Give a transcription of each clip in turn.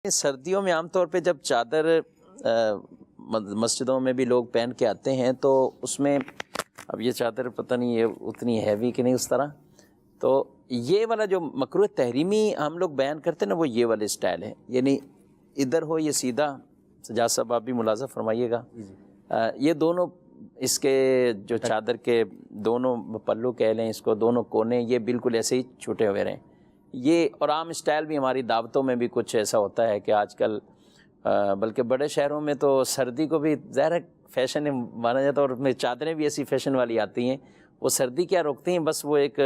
سردیوں میں عام طور پہ جب چادر مسجدوں میں بھی لوگ پہن کے آتے ہیں تو اس میں اب یہ چادر پتہ نہیں یہ اتنی ہیوی کہ نہیں اس طرح، تو یہ والا جو مکروہ تحریمی ہم لوگ بیان کرتے ہیں نا وہ یہ والے اسٹائل ہے، یعنی ادھر ہو یہ سیدھا، سجاد صاحب آپ بھی ملاحظہ فرمائیے گا، یہ دونوں اس کے جو چادر کے دونوں پلو کہہ لیں اس کو، دونوں کونے یہ بالکل ایسے ہی چھوٹے ہوئے رہیں یہ، اور عام اسٹائل بھی ہماری دعوتوں میں بھی کچھ ایسا ہوتا ہے کہ آج کل بلکہ بڑے شہروں میں تو سردی کو بھی ظاہر فیشن مانا جاتا ہے، اور میں چادریں بھی ایسی فیشن والی آتی ہیں، وہ سردی کیا روکتی ہیں، بس وہ ایک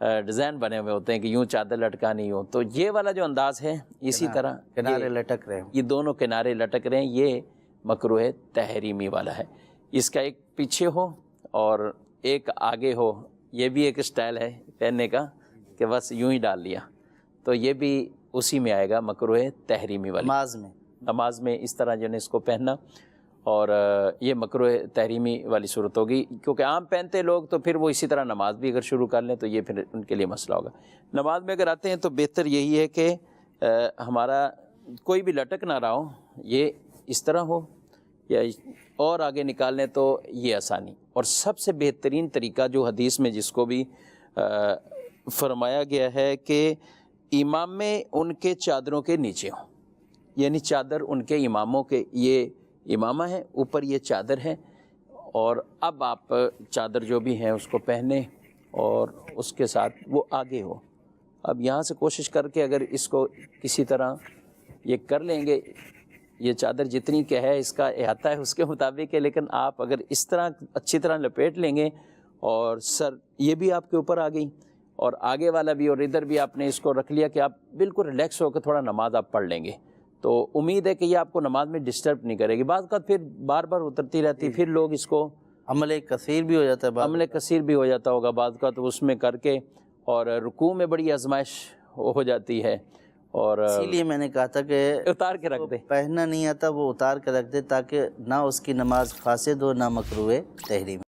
ڈیزائن بنے ہوئے ہوتے ہیں کہ یوں چادر لٹکانی ہو، تو یہ والا جو انداز ہے اسی طرح کنارے لٹک رہے ہیں، یہ دونوں کنارے لٹک رہے ہیں، یہ مکروہ تحریمی والا ہے۔ اس کا ایک پیچھے ہو اور ایک آگے ہو، یہ بھی ایک اسٹائل ہے پہننے کا کہ بس یوں ہی ڈال لیا، تو یہ بھی اسی میں آئے گا مکروہ تحریمی والا، نماز میں اس طرح جو ہے اس کو پہننا، اور یہ مکروہ تحریمی والی صورت ہوگی، کیونکہ عام پہنتے لوگ تو پھر وہ اسی طرح نماز بھی اگر شروع کر لیں تو یہ پھر ان کے لیے مسئلہ ہوگا۔ نماز میں اگر آتے ہیں تو بہتر یہی ہے کہ ہمارا کوئی بھی لٹک نہ رہا ہو، یہ اس طرح ہو یا اور آگے نکال لیں تو یہ آسانی، اور سب سے بہترین طریقہ جو حدیث میں جس کو بھی فرمایا گیا ہے کہ امام میں ان کے چادروں کے نیچے ہوں، یعنی چادر ان کے اماموں کے، یہ امامہ ہے اوپر یہ چادر ہے، اور اب آپ چادر جو بھی ہیں اس کو پہنے اور اس کے ساتھ وہ آگے ہو۔ اب یہاں سے کوشش کر کے اگر اس کو کسی طرح یہ کر لیں گے، یہ چادر جتنی کہ ہے اس کا احاطہ ہے اس کے مطابق ہے، لیکن آپ اگر اس طرح اچھی طرح لپیٹ لیں گے اور سر یہ بھی آپ کے اوپر آ گئی اور آگے والا بھی، اور ادھر بھی آپ نے اس کو رکھ لیا کہ آپ بالکل ریلیکس ہو کے تھوڑا نماز آپ پڑھ لیں گے، تو امید ہے کہ یہ آپ کو نماز میں ڈسٹرب نہیں کرے گی۔ بعض کا پھر بار بار اترتی رہتی، پھر لوگ اس کو عمل کثیر بھی ہو جاتا ہے، عمل کثیر بھی ہو جاتا ہوگا بعض کا، تو اس میں کر کے اور رکوع میں بڑی آزمائش ہو جاتی ہے، اور اسی لیے میں نے کہا تھا کہ اتار کے رکھ دے، پہننا نہیں آتا وہ اتار کے رکھ دے، تاکہ نہ اس کی نماز فاسد ہو نہ مکروہ تحریمی۔